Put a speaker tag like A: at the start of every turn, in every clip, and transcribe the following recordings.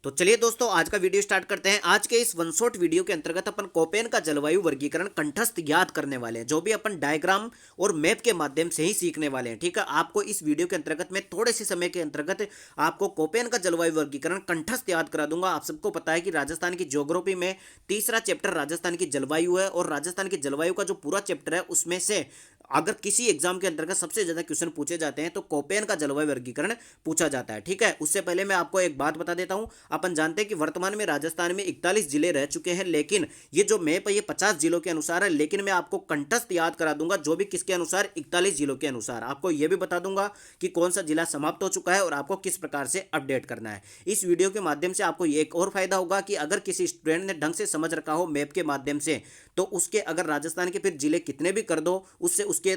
A: तो चलिए दोस्तों, आज का वीडियो स्टार्ट करते हैं। आज के इस वन शॉट वीडियो के अंतर्गत अपन कोपेन का जलवायु वर्गीकरण कंठस्थ याद करने वाले हैं, जो भी अपन डायग्राम और मैप के माध्यम से ही सीखने वाले हैं। ठीक है, आपको इस वीडियो के अंतर्गत मैं थोड़े से समय के अंतर्गत आपको कोपेन का जलवायु वर्गीकरण कंठस्थ याद करा दूंगा। आप सबको पता है कि राजस्थान की ज्योग्राफी में तीसरा चैप्टर राजस्थान की जलवायु है, और राजस्थान की जलवायु का जो पूरा चैप्टर है उसमें से अगर किसी एग्जाम के अंतर्गत सबसे ज्यादा क्वेश्चन पूछे जाते हैं तो कोपेन का जलवायु वर्गीकरण पूछा जाता है। ठीक है, उससे पहले मैं आपको एक बात बता देता हूं। अपन जानते हैं कि वर्तमान में राजस्थान में 41 जिले रह चुके हैं, लेकिन ये जो मैप है ये 50 जिलों के अनुसार है। लेकिन मैं आपको कंठस्थ याद करा दूंगा, जो भी किसके अनुसार, 41 जिलों के अनुसार। आपको यह भी बता दूंगा कि कौन सा जिला समाप्त हो चुका है और आपको किस प्रकार से अपडेट करना है। इस वीडियो के माध्यम से आपको एक और फायदा होगा कि अगर किसी स्टूडेंट ने ढंग से समझ रखा हो मैप के माध्यम से, तो उसके अगर राजस्थान के फिर जिले कितने भी कर दो, उससे उसके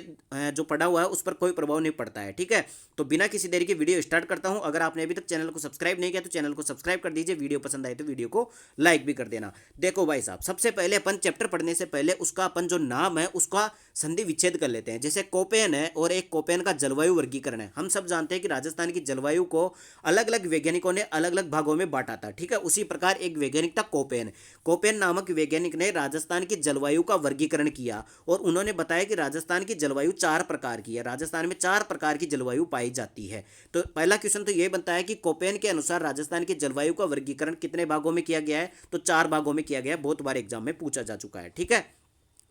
A: जो पढ़ा हुआ है उस पर कोई प्रभाव नहीं पड़ता है। ठीक है, तो बिना किसी देरी के वीडियो स्टार्ट करता हूं। अगर आपने अभी तक चैनल को सब्सक्राइब नहीं किया तो चैनल को सब्सक्राइब कर दीजिए, वीडियो पसंद आए तो वीडियो को लाइक भी कर देना। देखो भाई साहब, सबसे पहले अपन चैप्टर पढ़ने से पहले उसका अपन जो नाम है उसका संधि विच्छेद कर लेते हैं। जैसे कोपेन है और एक कोपेन का जलवायु वर्गीकरण है। हम सब जानते हैं कि राजस्थान की जलवायु को अलग अलग वैज्ञानिकों ने अलग अलग भागों में बांटा था। ठीक है, उसी प्रकार एक वैज्ञानिक था कोपेन। कोपेन नामक वैज्ञानिक ने राजस्थान की जलवायु का वर्गीकरण किया और उन्होंने बताया कि राजस्थान की जलवायु 4 प्रकार की है। राजस्थान में 4 प्रकार की जलवायु पाई जाती है। तो पहला क्वेश्चन तो यह बनता है कि कोपेन के अनुसार राजस्थान की जलवायु का वर्गीकरण कितने भागों में किया गया है? तो 4 भागों में किया गया है। बहुत बार एग्जाम में पूछा जा चुका है। ठीक है,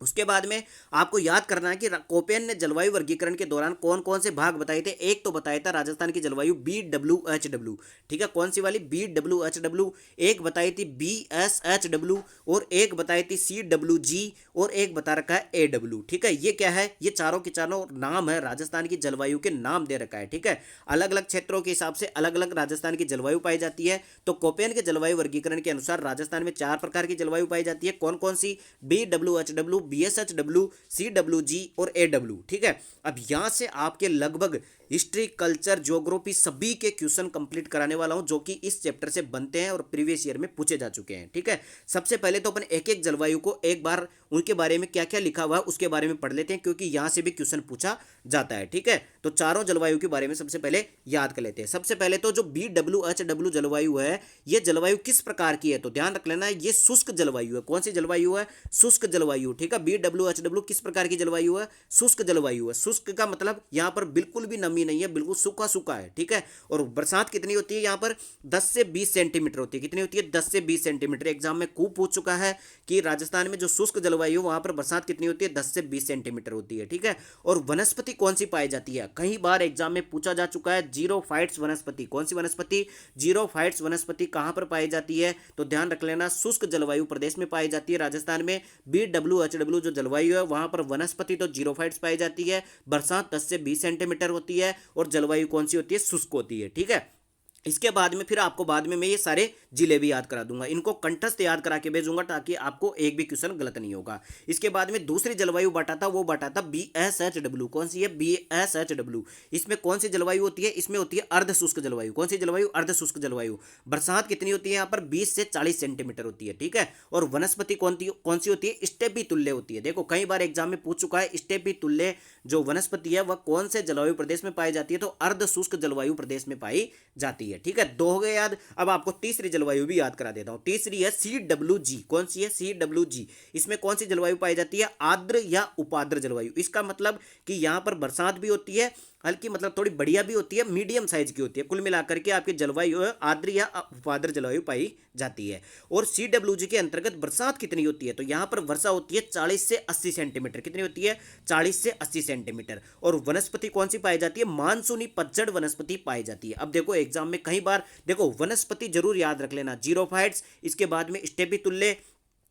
A: उसके बाद में आपको याद करना है कि कोपेन ने जलवायु वर्गीकरण के दौरान कौन कौन से भाग बताए थे। एक तो बताया था राजस्थान की जलवायु BWHW। ठीक है, कौन सी वाली? BWHW। एक बताई थी BSHW, और एक बताई थी CWG, और एक बता रखा है AW। ठीक है, ये क्या है? ये चारों के चारों नाम है, राजस्थान की जलवायु के नाम दे रखा है। ठीक है, अलग अलग क्षेत्रों के हिसाब से अलग अलग राजस्थान की जलवायु पाई जाती है। तो कोपेन के जलवायु वर्गीकरण के अनुसार राजस्थान में 4 प्रकार की जलवायु पाई जाती है। कौन कौन सी? BWHW, BSHW, CWG और AW। ठीक है, अब यहां से आपके लगभग हिस्ट्री, कल्चर, ज्योग्राफी सभी के क्वेश्चन कंप्लीट कराने वाला हूं, जो कि इस चैप्टर से बनते हैं और प्रीवियस ईयर में पूछे जा चुके हैं। ठीक है, सबसे पहले तो अपन एक एक जलवायु को एक बार उनके बारे में क्या क्या लिखा हुआ है उसके बारे में पढ़ लेते हैं, क्योंकि यहां से भी क्वेश्चन पूछा जाता है। ठीक है, तो चारों जलवायु के बारे में सबसे पहले याद कर लेते हैं। सबसे पहले तो जो BWHW जलवायु है, यह जलवायु किस प्रकार की है? तो ध्यान रख लेना, ये शुष्क जलवायु है। कौन सी जलवायु है? शुष्क जलवायु। ठीक है, BWHW किस प्रकार की जलवायु है? शुष्क जलवायु है। शुष्क का मतलब यहां पर बिल्कुल भी नमी नहीं है, बिल्कुल सूखा सूखा है। ठीक है, और बरसात कितनी होती है? यहां पर 10 से 20 सेंटीमीटर होती है। कितनी होती है? 10 से 20 सेंटीमीटर। एग्जाम में खूब पूछ चुका है कि राजस्थान में जो शुष्क जलवायु वहां पर बरसात कितनी होती है? 10 से 20 सेंटीमीटर होती है। ठीक है, और वनस्पति कौन सी पाई जाती है? कई बार एग्जाम में पूछा जा चुका है, जीरोफाइट्स वनस्पति। कौन सी वनस्पति? जीरोफाइट्स वनस्पति कहां पर पाई जाती है? तो ध्यान रख लेना, शुष्क जलवायु प्रदेश में पाई जाती है राजस्थान में। BWHW जो जलवायु है वहां पर वनस्पति तो जीरोफाइट्स पाई जाती है, बरसात 10 से 20 सेंटीमीटर होती है, और जलवायु कौन सी होती है? शुष्क होती है। ठीक है, इसके बाद में फिर आपको बाद में मैं ये सारे जिले भी याद करा दूंगा, इनको कंठस्थ याद करा के भेजूंगा ताकि आपको एक भी क्वेश्चन गलत नहीं होगा। इसके बाद में दूसरी जलवायु बांटा था, वो बांटा था BSHW। कौन सी है? BSHW। इसमें कौन सी जलवायु होती है? इसमें होती है अर्ध शुष्क जलवायु। कौन सी जलवायु? अर्ध शुष्क जलवायु। बरसात कितनी होती है यहाँ पर? 20 से 40 सेंटीमीटर होती है। ठीक है, और वनस्पति कौन सी होती है? स्टेपी तुल्य होती है। देखो कई बार एग्जाम में पूछ चुका है, स्टेपी तुल्य जो वनस्पति है वह कौन से जलवायु प्रदेश में पाई जाती है? तो अर्ध शुष्क जलवायु प्रदेश में पाई जाती है। ठीक है, दो हो गए याद। अब आपको तीसरी जलवायु भी याद करा देता हूं। तीसरी है CWG। कौन सी है? CWG। इसमें कौन सी जलवायु पाई जाती है? आर्द्र या उपाद्र जलवायु। इसका मतलब कि यहां पर बरसात भी होती है, हल्की मतलब थोड़ी बढ़िया भी होती है, मीडियम साइज की होती है। कुल मिलाकर के आपकी जलवायु आर्द्र या उपाद्र जलवायु पाई जाती है। और CWG के अंतर्गत बरसात कितनी होती है? तो यहां पर वर्षा होती है 40 से 80 सेंटीमीटर। कितनी होती है? 40 से 80 सेंटीमीटर। और वनस्पति कौन सी पाई जाती है? मानसूनी पतझड़ वनस्पति पाई जाती है। अब देखो एग्जाम में कई बार देखो वनस्पति जरूर याद रख लेना, जीरोफाइट्स, इसके बाद में स्टेपी तुल्य,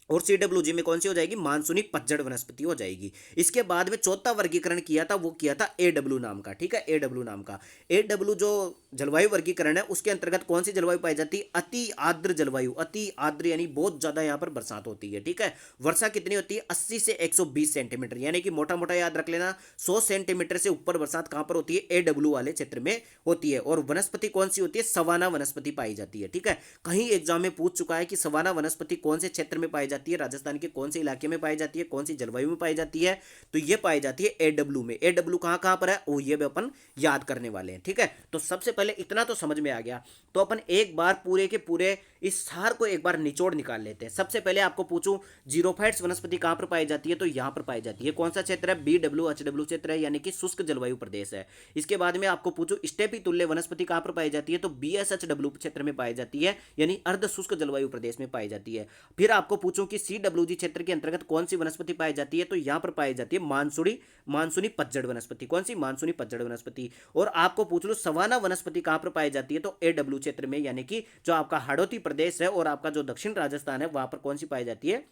A: और CWG में कौन सी हो जाएगी? मानसूनी पतझड़ वनस्पति हो जाएगी। इसके बाद में चौथा वर्गीकरण किया था, वो किया था AW नाम का। ठीक है, AW नाम का। AW जो जलवायु वर्गीकरण है उसके अंतर्गत कौन सी जलवायु पाई जाती है? अति आर्द्र जलवायु। अति आर्द्र यानी बहुत ज्यादा यहाँ पर बरसात होती है। ठीक है, वर्षा कितनी होती है? 80 से 120 सेंटीमीटर, यानी कि मोटा मोटा याद रख लेना, 100 सेंटीमीटर से ऊपर बरसात कहां पर होती है? AW वाले क्षेत्र में होती है। और वनस्पति कौन सी होती है? सवाना वनस्पति पाई जाती है। ठीक है, कहीं एग्जाम में पूछ चुका है कि सवाना वनस्पति कौन से क्षेत्र में पाई जाती है, राजस्थान के कौन से इलाके में पाई जाती है, कौन सी जलवायु में पाई जाती है, तो ये पाई जाती है AW में। AW कहाँ कहाँ पर है वो ये भी अपन याद करने वाले हैं, ठीक है। तो सबसे पहले इतना तो समझ में आ गया, तो अपन एक बार पूरे के पूरे इस सार को एक बार निचोड़ निकाल लेते हैं। सबसे पहले आपको पूछूं जीरोफाइट्स वनस्पति कहां पर पाई जाती है, तो यहां पर पाई जाती है। कौन सा क्षेत्र है, BWHW क्षेत्र है, यानी कि शुष्क जलवायु प्रदेश है। इसके बाद में आपको पूछूं स्टेपी तुल्य वनस्पति कहां पर पाई जाती है, तो BSHW क्षेत्र में पाई जाती है, यानी अर्ध शुष्क जलवायु प्रदेश में पाई जाती है। फिर आपको पूछूं कि CWG क्षेत्र के अंतर्गत कौन सी वनस्पति पाई जाती है, तो यहां पर पाई जाती है मानसूनी पतझड़ वनस्पति। कौन सी, मानसूनी पतझड़ वनस्पति। और आपको पूछ लो सवाना वनस्पति कहां पर पाई जाती है, तो AW क्षेत्र में, यानी कि जो आपका हाड़ौती प्रदेश है और आपका जो दक्षिण राजस्थान है वहां पर कौन सी पाई जाती है,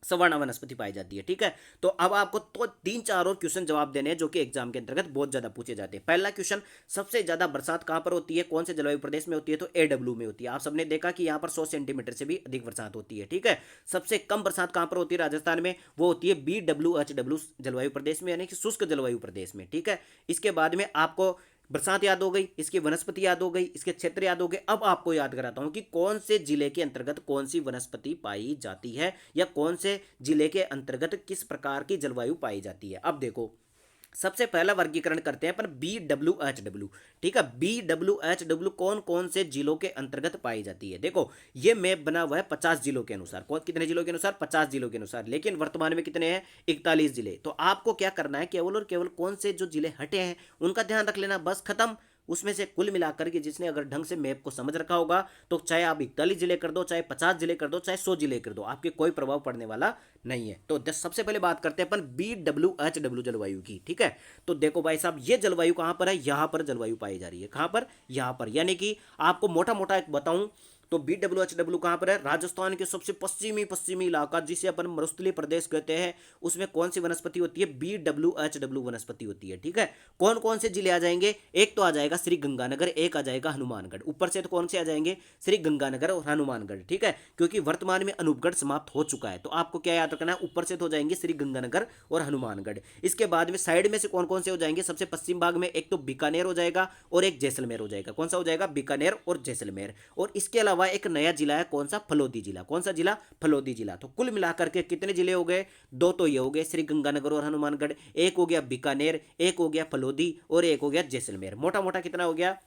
A: सवर्ण वनस्पति पाई जाती है, ठीक है। तो अब आपको तो 3-4 और क्वेश्चन जवाब देने हैं जो कि एग्जाम के अंतर्गत बहुत ज्यादा पूछे जाते हैं। पहला क्वेश्चन, सबसे ज्यादा बरसात कहां पर होती है, कौन से जलवायु प्रदेश में होती है, तो AW में होती है। आप सबने देखा कि यहां पर 100 सेंटीमीटर से भी अधिक बरसात होती है, ठीक है। सबसे कम बरसात कहां पर होती है राजस्थान में, वो होती है BWHW जलवायु प्रदेश में, यानी कि शुष्क जलवायु प्रदेश में, ठीक है। इसके बाद में आपको बरसात याद हो गई, इसकी वनस्पति याद हो गई, इसके क्षेत्र याद हो गए। अब आपको याद कराता हूं कि कौन से जिले के अंतर्गत कौन सी वनस्पति पाई जाती है, या कौन से जिले के अंतर्गत किस प्रकार की जलवायु पाई जाती है। अब देखो, सबसे पहला वर्गीकरण करते हैं अपन BWHW, ठीक है। BWHW कौन कौन से जिलों के अंतर्गत पाई जाती है। देखो ये मैप बना हुआ है 50 जिलों के अनुसार। कौन, कितने जिलों के अनुसार, 50 जिलों के अनुसार, लेकिन वर्तमान में कितने हैं, 41 जिले। तो आपको क्या करना है, केवल और केवल कौन से जो जिले हटे हैं उनका ध्यान रख लेना, बस खत्म। उसमें से कुल मिलाकर के जिसने अगर ढंग से मैप को समझ रखा होगा, तो चाहे आप 41 जिले कर दो, चाहे 50 जिले कर दो, चाहे 100 जिले कर दो, आपके कोई प्रभाव पड़ने वाला नहीं है। तो सबसे पहले बात करते हैं अपन BWHW जलवायु की, ठीक है। तो देखो भाई साहब, ये जलवायु कहां पर है, यहां पर जलवायु पाई जा रही है। कहां पर, यहां पर। यानी कि आपको मोटा मोटा एक बताऊं तो BWHW कहां पर है, राजस्थान के सबसे पश्चिमी इलाका जिसे अपन मरुस्थलीय प्रदेश कहते हैं, उसमें कौन सी वनस्पति होती है, BWHW वनस्पति होती है, ठीक है। कौन कौन से जिले आ जाएंगे, एक तो आ जाएगा श्री गंगानगर, एक आ जाएगा हनुमानगढ़। ऊपर से तो कौन से आ जाएंगे, श्री गंगानगर और हनुमानगढ़, ठीक है। क्योंकि वर्तमान में अनूपगढ़ समाप्त हो चुका है, तो आपको क्या याद रखना है, ऊपर से तो हो जाएंगे श्री गंगानगर और हनुमानगढ़। इसके बाद में साइड में से कौन कौन से हो जाएंगे, सबसे पश्चिम भाग में एक तो बीकानेर हो जाएगा और एक जैसलमेर हो जाएगा। कौन सा हो जाएगा, बीकानेर और जैसलमेर। और इसके अलावा एक नया जिला है, कौन सा, फलोदी जिला। कौन सा जिला, फलोदी जिला। तो कुल मिलाकर के कितने जिले हो गए, दो तो ये हो गए श्री गंगानगर और हनुमानगढ़, एक हो गया बीकानेर, एक हो गया फलोदी और एक हो गया जैसलमेर। मोटा मोटा कितना हो गया,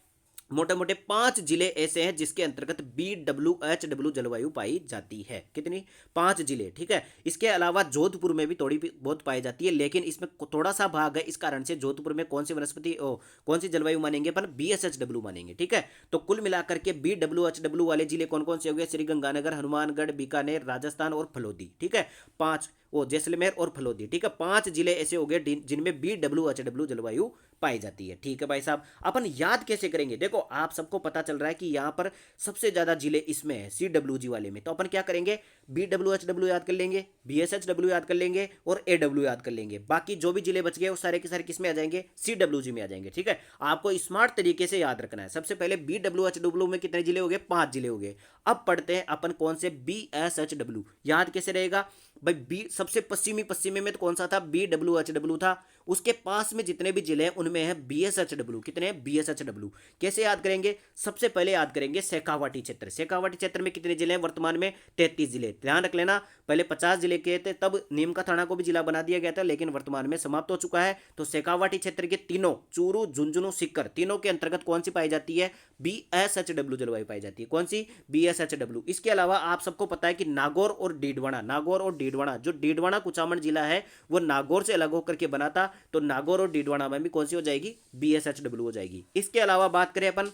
A: मोटे मोटे 5 जिले ऐसे हैं जिसके अंतर्गत BWHW जलवायु पाई जाती है। कितनी, 5 जिले, ठीक है। इसके अलावा जोधपुर में भी थोड़ी बहुत पाई जाती है, लेकिन इसमें थोड़ा सा भाग है, इस कारण से जोधपुर में कौन सी वनस्पति कौन सी जलवायु मानेंगे अपन, BSHW मानेंगे, ठीक है। तो कुल मिलाकर के BWHW वाले जिले कौन कौन से हो गए, श्री गंगानगर, हनुमानगढ़, बीकानेर, राजस्थान और फलोदी, ठीक है। 5, वो जैसलमेर और फलोदी, ठीक है। 5 जिले ऐसे हो गए जिनमें BWHW जलवायु पाई जाती है, ठीक है भाई साहब। अपन याद कैसे करेंगे, देखो आप सबको पता चल रहा है कि यहां पर सबसे ज्यादा जिले इसमें है CWG वाले में, तो अपन क्या करेंगे, BWHW याद कर लेंगे, BSHW याद कर लेंगे और AW याद कर लेंगे। बाकी जो भी जिले बच गए वो सारे के सारे किस में आ जाएंगे, CWG में आ जाएंगे, ठीक है। आपको स्मार्ट तरीके से याद रखना है। सबसे पहले BWHW में कितने जिले हो गए, 5 जिले हो गए। अब पढ़ते हैं अपन कौन से, BSHW। याद कैसे रहेगा भाई, सबसे पश्चिमी में तो कौन सा था, BWHW था। उसके पास में जितने भी जिले हैं उनमें है BSHW। कितने हैं, BSHW। कैसे याद करेंगे, सबसे पहले याद करेंगे शेखावाटी क्षेत्र। शेखावाटी क्षेत्र में कितने जिले हैं, वर्तमान में 33 जिले। ध्यान रख लेना, पहले 50 जिले के थे, तब नीम का थाना को भी जिला बना दिया गया था, लेकिन वर्तमान में समाप्त हो चुका है। तो शेखावाटी क्षेत्र के तीनों, चूरू, झुंझुनू, सीकर, तीनों के अंतर्गत कौन सी पाई जाती है, BSHW जलवायु पाई जाती है। कौन सी, BSHW। इसके अलावा आप सबको पता है कि नागौर और डीडवाना, जो डीडवाना कुचामन जिला है वो नागौर से अलग होकर के बना था, तो नागौर और डीडवाना में भी कौन सी हो जाएगी, BSHW हो जाएगी। इसके अलावा बात करें अपन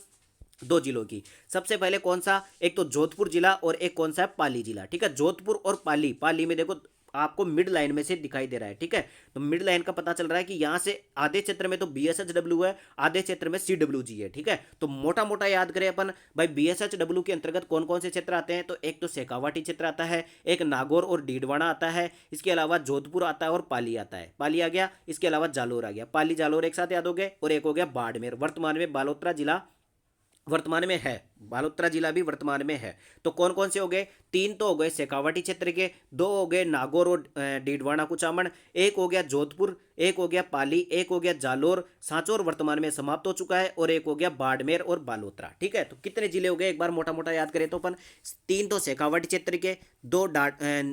A: 2 जिलों की, सबसे पहले कौन सा, एक तो जोधपुर जिला और एक कौन सा है, पाली जिला, ठीक है। जोधपुर और पाली में देखो आपको मिड लाइन में से दिखाई दे रहा है, ठीक है। तो मिड लाइन का पता चल रहा है कि यहां से आधे क्षेत्र में तो BSHW है, आधे क्षेत्र में CWG है, ठीक है। तो मोटा मोटा याद करें अपन भाई, BSHW के अंतर्गत कौन कौन से क्षेत्र आते हैं, तो एक तो शेखावाटी क्षेत्र आता है, एक नागौर और डीडवाना आता है, इसके अलावा जोधपुर आता है और पाली आता है। पाली आ गया, इसके अलावा जालोर आ गया। पाली जालोर एक साथ याद हो गए, और एक हो गया बाड़मेर। वर्तमान में बालोतरा जिला वर्तमान में है, बालोतरा जिला भी वर्तमान में है। तो कौन कौन से हो गए, 3 तो हो गए शेखावाटी क्षेत्र के, 2 हो गए नागौर और डीडवाना कुचामन, एक हो गया जोधपुर, एक हो गया पाली, एक हो गया जालोर, सांचौर वर्तमान में समाप्त हो चुका है, और एक हो गया बाड़मेर और बालोतरा। ठीक है, तो कितने जिले हो गए एक बार मोटा मोटा याद करें तो अपन, 3 तो शेखावाटी क्षेत्र के, 2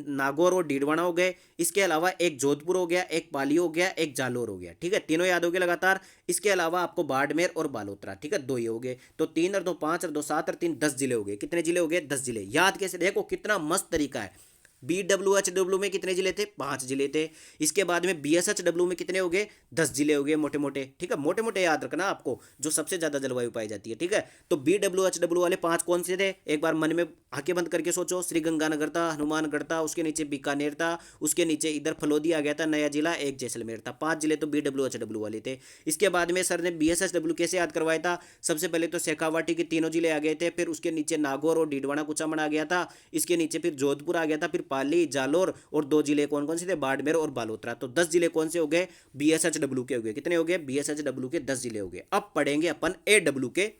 A: नागौर और डीडवाना हो गए, इसके अलावा एक जोधपुर हो गया, एक पाली हो गया, एक जालोर हो गया। ठीक है, तीनों याद हो गए लगातार। इसके अलावा आपको बाड़मेर और बालोतरा, ठीक है, 2 ही हो गए। तो 3 और 2 5 और 2 7 और 3 10 जिले हो गए। कितने जिले हो गए, 10 जिले। याद कैसे, देखो कितना मस्त तरीका है। BWHW में कितने जिले थे, 5 जिले थे। इसके बाद में BSHW में कितने हो गए, 10 जिले हो गए मोटे मोटे। ठीक है, मोटे मोटे याद रखना आपको, जो सबसे ज्यादा जलवायु पाई जाती है। ठीक है, तो BWHW वाले 5 कौन से थे, एक बार मन में आंखें बंद करके सोचो। श्री गंगानगर था, हनुमानगढ़ था, उसके नीचे बीकानेर था, उसके नीचे इधर फलोदी आ गया था, नया जिला एक जैसलमेर था। 5 जिले तो BWHW वाले थे। इसके बाद में सर ने BSHW कैसे याद करवाया था, सबसे पहले तो शेखावाटी के तीनों जिले आ गए थे, फिर उसके नीचे नागौर और डीडवाना कुचामन आ गया था, इसके नीचे फिर जोधपुर आ गया था, फिर पाली, जालोर, और 2 जिले कौन कौन से थे, बाड़मेर और बालोतरा। तो 10 जिले कौन से हो गए, BSHW के हो गए। कितने हो गए, BSHW के 10 जिले हो गए। अब पढ़ेंगे अपन AW के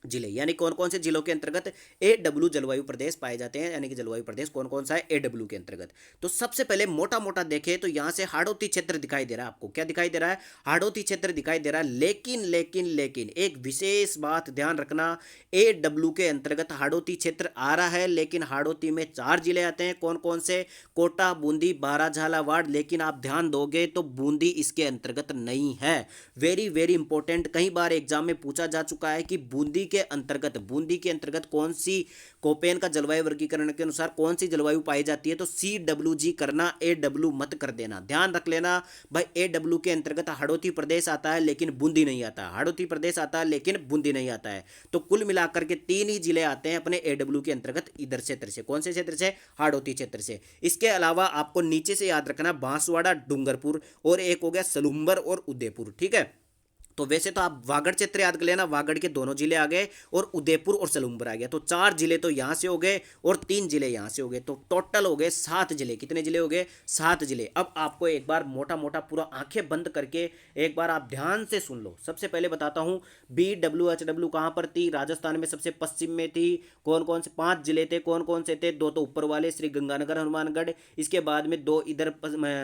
A: जिले, यानी कौन कौन से जिलों के अंतर्गत AW जलवायु प्रदेश पाए जाते हैं, यानी कि जलवायु प्रदेश कौन कौन सा है AW के अंतर्गत। तो सबसे पहले मोटा मोटा देखें तो यहां से हाड़ौती क्षेत्र दिखाई दे रहा है आपको। क्या दिखाई दे रहा है, हाड़ौती क्षेत्र दिखाई दे रहा है। लेकिन लेकिन लेकिन एक विशेष बात ध्यान रखना, AW के अंतर्गत हाड़ौती क्षेत्र आ रहा है, लेकिन हाड़ौती में 4 जिले आते हैं। कौन कौन से, कोटा, बूंदी, बारा, झालावाड़। लेकिन आप ध्यान दोगे तो बूंदी इसके अंतर्गत नहीं है। वेरी वेरी इंपॉर्टेंट, कई बार एग्जाम में पूछा जा चुका है कि बूंदी के अंतर्गत कौन सी, कोपेन का जलवायु वर्गीकरण के अनुसार कौन सी जलवायु पाई जाती है। तो CWG करना, AW मत कर देना। ध्यान रख लेना भाई, AW के अंतर्गत हाड़ौती प्रदेश आता है लेकिन बूंदी नहीं आता, हाड़ौती प्रदेश आता है लेकिन बूंदी नहीं आता है। तो कुल मिलाकर के 3 ही जिले आते हैं अपने AW के अंतर्गत, इधर क्षेत्र से। कौन से क्षेत्र से, हाड़ौती क्षेत्र से। इसके अलावा आपको नीचे से याद रखना, बांसवाड़ा, डूंगरपुर, और एक हो गया सलूम्बर और उदयपुर। ठीक है, तो वैसे तो आप वागड़ क्षेत्र याद कर लेना, वागड़ के दोनों जिले आ गए, और उदयपुर और सलूम्बर आ गया। तो 4 जिले तो यहां से हो गए और 3 जिले यहां से हो गए। तो टोटल हो गए 7 जिले। कितने जिले हो गए, 7 जिले। अब आपको एक बार मोटा मोटा पूरा आंखें बंद करके एक बार आप ध्यान से सुन लो। सबसे पहले बताता हूं, BWHW कहां पर थी, राजस्थान में सबसे पश्चिम में थी। कौन कौन से 5 जिले थे, कौन कौन से थे, 2 तो ऊपर वाले श्री गंगानगर, हनुमानगढ़। इसके बाद में 2 इधर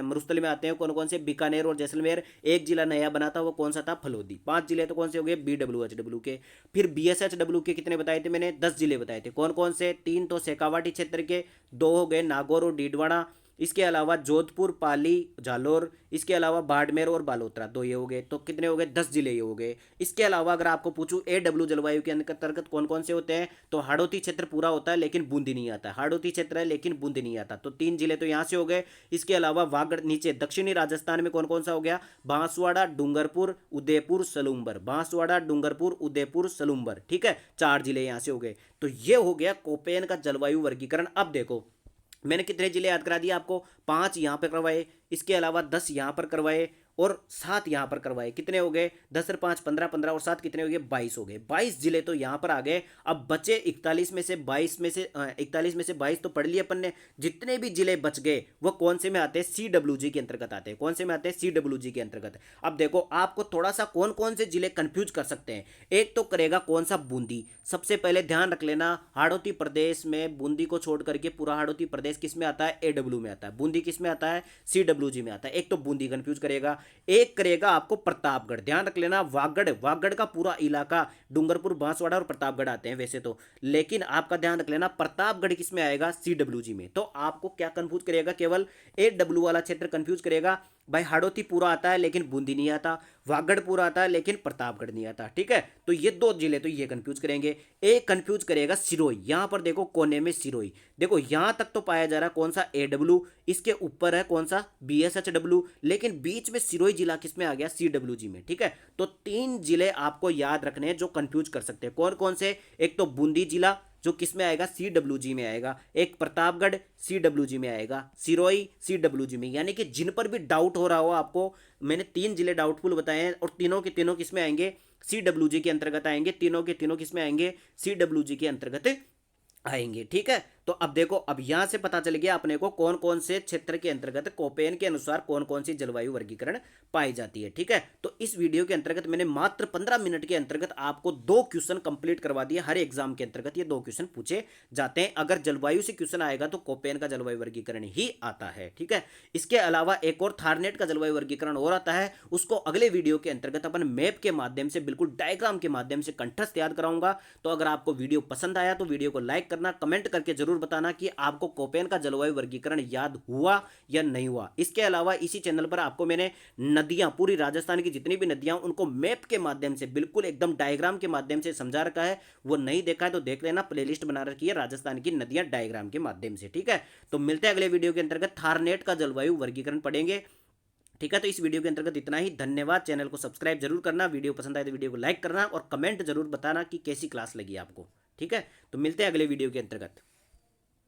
A: मरुस्थल में आते हैं, कौन कौन से, बीकानेर और जैसलमेर। एक जिला नया बना था, वो कौन सा था, फलोदी। 5 जिले तो कौन से हो गए, BWHW के। फिर BSHW के कितने बताए थे मैंने, 10 जिले बताए थे। कौन कौन से, 3 तो शेखावाटी क्षेत्र के, 2 हो गए नागौर और डीडवाना, इसके अलावा जोधपुर, पाली, जालोर, इसके अलावा बाड़मेर और बालोतरा, 2 ये हो गए। तो कितने हो गए, 10 जिले ये हो गए। इसके अलावा अगर आपको पूछूं AW जलवायु के अंतर्गत कौन कौन से होते हैं, तो हाड़ौती क्षेत्र पूरा होता है लेकिन बूंदी नहीं आता है, हाड़ौती क्षेत्र है लेकिन बूंदी नहीं आता। तो 3 जिले तो यहां से हो गए। इसके अलावा वागड़, नीचे दक्षिणी राजस्थान में कौन कौन सा हो गया, बांसवाड़ा, डूंगरपुर, उदयपुर, सलूम्बर। बांसवाड़ा, डूंगरपुर, उदयपुर, सलूम्बर। ठीक है, 4 जिले यहां से हो गए। तो ये हो गया कोपेन का जलवायु वर्गीकरण। अब देखो, मैंने कितने जिले याद करा दिए आपको, 5 यहां पर करवाए, इसके अलावा 10 यहां पर करवाए, और 7 यहां पर करवाए। कितने हो गए, 10 और 5 15, 15 और 7 कितने हो गए, 22 हो गए। 22 जिले तो यहां पर आ गए। अब बचे 41 में से 22 में से 41 में से 22 तो पढ़ लिए अपन ने। जितने भी जिले बच गए वो कौन से में आते हैं, CWG के अंतर्गत आते हैं। कौन से में आते हैं, CWG के अंतर्गत। अब देखो, आपको थोड़ा सा कौन कौन से जिले कंफ्यूज कर सकते हैं। एक तो करेगा कौन सा, बूंदी। सबसे पहले ध्यान रख लेना, हाड़ौती प्रदेश में बूंदी को छोड़ करके पूरा हाड़ौती प्रदेश किस में आता है, AW में आता है। बूंदी किस में आता है, CWG में आता है। एक तो बूंदी कंफ्यूज करेगा। एक करेगा आपको प्रतापगढ़। ध्यान रख लेना, वागड़ का पूरा इलाका, डूंगरपुर, बांसवाड़ा और प्रतापगढ़ आते हैं वैसे तो, लेकिन आपका ध्यान रख लेना प्रतापगढ़ किस में आएगा, CWG में। तो आपको क्या कंफ्यूज करेगा, केवल AW वाला क्षेत्र कंफ्यूज करेगा। भाई हाड़ौती पूरा आता है लेकिन बूंदी नहीं आता, वागड़ पूरा आता है लेकिन प्रतापगढ़ नहीं आता। ठीक है, तो ये 2 जिले तो ये कंफ्यूज करेंगे। एक कंफ्यूज करेगा सिरोही। यहां पर देखो कोने में सिरोही, देखो यहां तक तो पाया जा रहा है कौन सा, AW, इसके ऊपर है कौन सा, BSHW, लेकिन बीच में सिरोही जिला किस में आ गया, CWG में। ठीक है, तो 3 जिले आपको याद रखने हैं जो कंफ्यूज कर सकते हैं। कौन कौन से, एक तो बूंदी जिला जो किस में आएगा, CWG में आएगा। एक प्रतापगढ़ CWG में आएगा, सिरोही CWG में। यानी कि जिन पर भी डाउट हो रहा हो आपको, मैंने 3 जिले डाउटफुल बताए हैं, और तीनों के तीनों किस में आएंगे, CWG के अंतर्गत आएंगे। तीनों के तीनों किस में आएंगे, CWG के अंतर्गत आएंगे। ठीक है, तो अब देखो, अब यहां से पता चल गया अपने को कौन कौन से क्षेत्र के अंतर्गत कोपेन के अनुसार कौन कौन सी जलवायु वर्गीकरण पाई जाती है। ठीक है, तो इस वीडियो के अंतर्गत मैंने मात्र 15 मिनट के अंतर्गत आपको 2 क्वेश्चन कंप्लीट करवा दिए। हर एग्जाम के अंतर्गत ये 2 क्वेश्चन पूछे जाते हैं। अगर जलवायु से क्वेश्चन आएगा तो कोपेन का जलवायु वर्गीकरण ही आता है। ठीक है, इसके अलावा एक और थारनेट का जलवायु वर्गीकरण और आता है, उसको अगले वीडियो के अंतर्गत अपन मैप के माध्यम से, बिल्कुल डायग्राम के माध्यम से कंठस्थ याद कराऊंगा। तो अगर आपको वीडियो पसंद आया तो वीडियो को लाइक करना, कमेंट करके जरूर बताना कि आपको कोपेन का जलवायु वर्गीकरण याद हुआ या नहीं हुआ। इसके अलावा इसी चैनल पर आपको मैंने नदियां, पूरी राजस्थान की जितनी भी नदियां, उनको मैप के माध्यम से, बिल्कुल एकदम डायग्राम के माध्यम से समझा रखा है। वो नहीं देखा है तो देख लेना, प्लेलिस्ट बना रखी है राजस्थान की नदियां डायग्राम के माध्यम से। ठीक है, तो मिलते हैं अगले वीडियो के अंतर्गत, थारनेट का जलवायु वर्गीकरण पढ़ेंगे। ठीक है, तो इस वीडियो के अंतर्गत इतना ही। धन्यवाद। चैनल को सब्सक्राइब जरूर करना, वीडियो पसंद आए तो वीडियो को लाइक करना और कमेंट जरूर बताना कि कैसी क्लास लगी आपको। ठीक है, तो मिलते हैं अगले वीडियो के अंतर्गत।